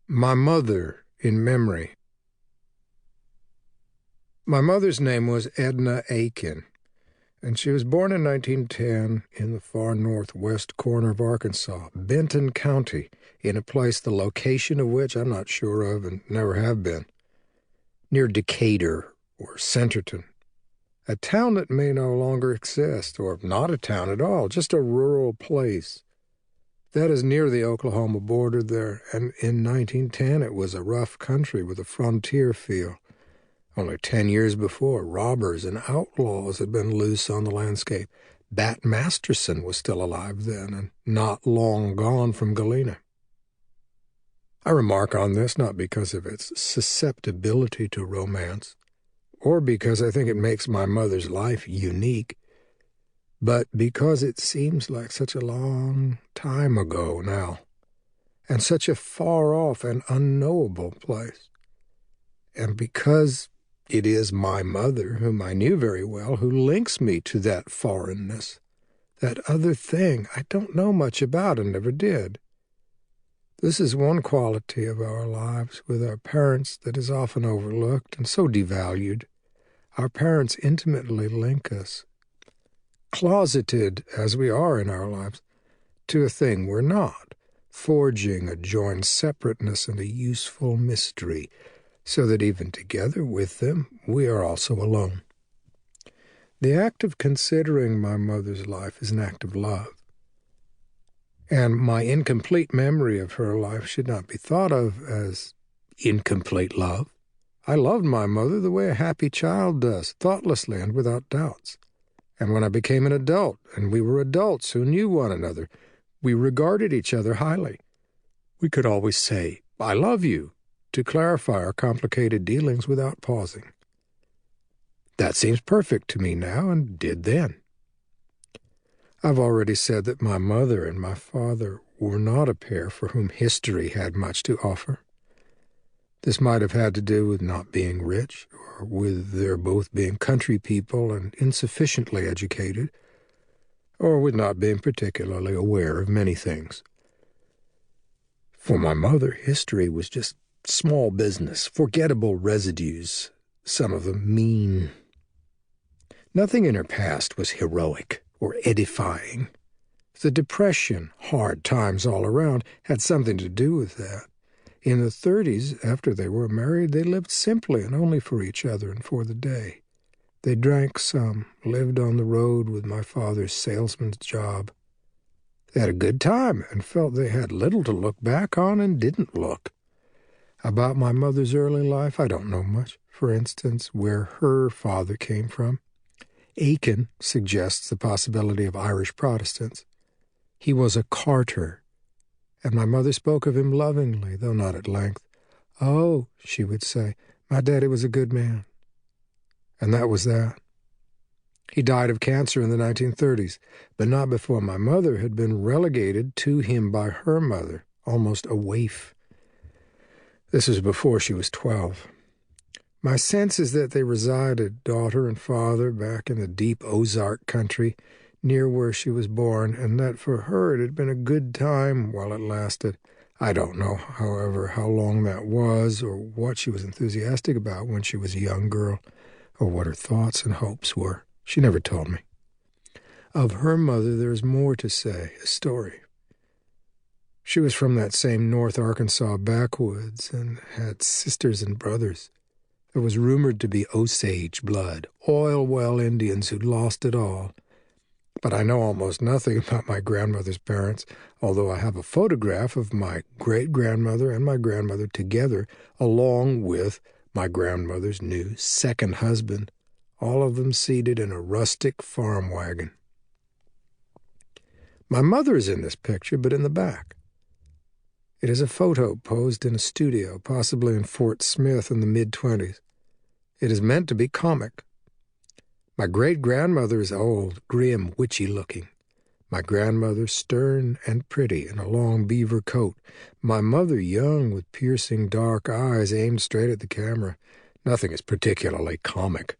My Mother in Memory. My mother's name was Edna Aiken, and she was born in 1910 in the far northwest corner of Arkansas, Benton County, in a place the location of which I'm not sure of and never have been, near Decatur or Centerton, a town that may no longer exist, or not a town at all, just a rural place. That is near the Oklahoma border there, and in 1910 it was a rough country with a frontier feel. Only 10 years before, robbers and outlaws had been loose on the landscape. Bat Masterson was still alive then, and not long gone from Galena. I remark on this not because of its susceptibility to romance, or because I think it makes my mother's life unique, but because it seems like such a long time ago now, and such a far-off and unknowable place, and because it is my mother, whom I knew very well, who links me to that foreignness, that other thing I don't know much about and never did. This is one quality of our lives with our parents that is often overlooked and so devalued. Our parents intimately link us, closeted as we are in our lives, to a thing we're not, forging a joined separateness and a useful mystery, so that even together with them we are also alone. The act of considering my mother's life is an act of love, and my incomplete memory of her life should not be thought of as incomplete love. I loved my mother the way a happy child does, thoughtlessly and without doubts. And when I became an adult, and we were adults who knew one another, we regarded each other highly. We could always say, "I love you," to clarify our complicated dealings without pausing. That seems perfect to me now, and did then. I've already said that my mother and my father were not a pair for whom history had much to offer. This might have had to do with not being rich, or with their both being country people and insufficiently educated, or with not being particularly aware of many things. For my mother, history was just small business, forgettable residues, some of them mean. Nothing in her past was heroic or edifying. The Depression, hard times all around, had something to do with that. In the 30s, after they were married, they lived simply and only for each other and for the day. They drank some, lived on the road with my father's salesman's job. They had a good time and felt they had little to look back on and didn't look. About my mother's early life, I don't know much. For instance, where her father came from. Aiken suggests the possibility of Irish Protestants. He was a Carter, and my mother spoke of him lovingly, though not at length. "Oh," she would say, "my daddy was a good man." And that was that. He died of cancer in the 1930s, but not before my mother had been relegated to him by her mother, almost a waif. This was before she was 12. My sense is that they resided, daughter and father, back in the deep Ozark country, near where she was born, and that for her it had been a good time while it lasted. I don't know, however, how long that was, or what she was enthusiastic about when she was a young girl, or what her thoughts and hopes were. She never told me. Of her mother there is more to say, a story. She was from that same North Arkansas backwoods and had sisters and brothers. There was rumored to be Osage blood, oil well Indians who'd lost it all. But I know almost nothing about my grandmother's parents, although I have a photograph of my great-grandmother and my grandmother together, along with my grandmother's new second husband, all of them seated in a rustic farm wagon. My mother is in this picture, but in the back. It is a photo posed in a studio, possibly in Fort Smith in the mid-20s. It is meant to be comic. My great-grandmother is old, grim, witchy-looking. My grandmother stern and pretty in a long beaver coat. My mother young with piercing dark eyes aimed straight at the camera. Nothing is particularly comic.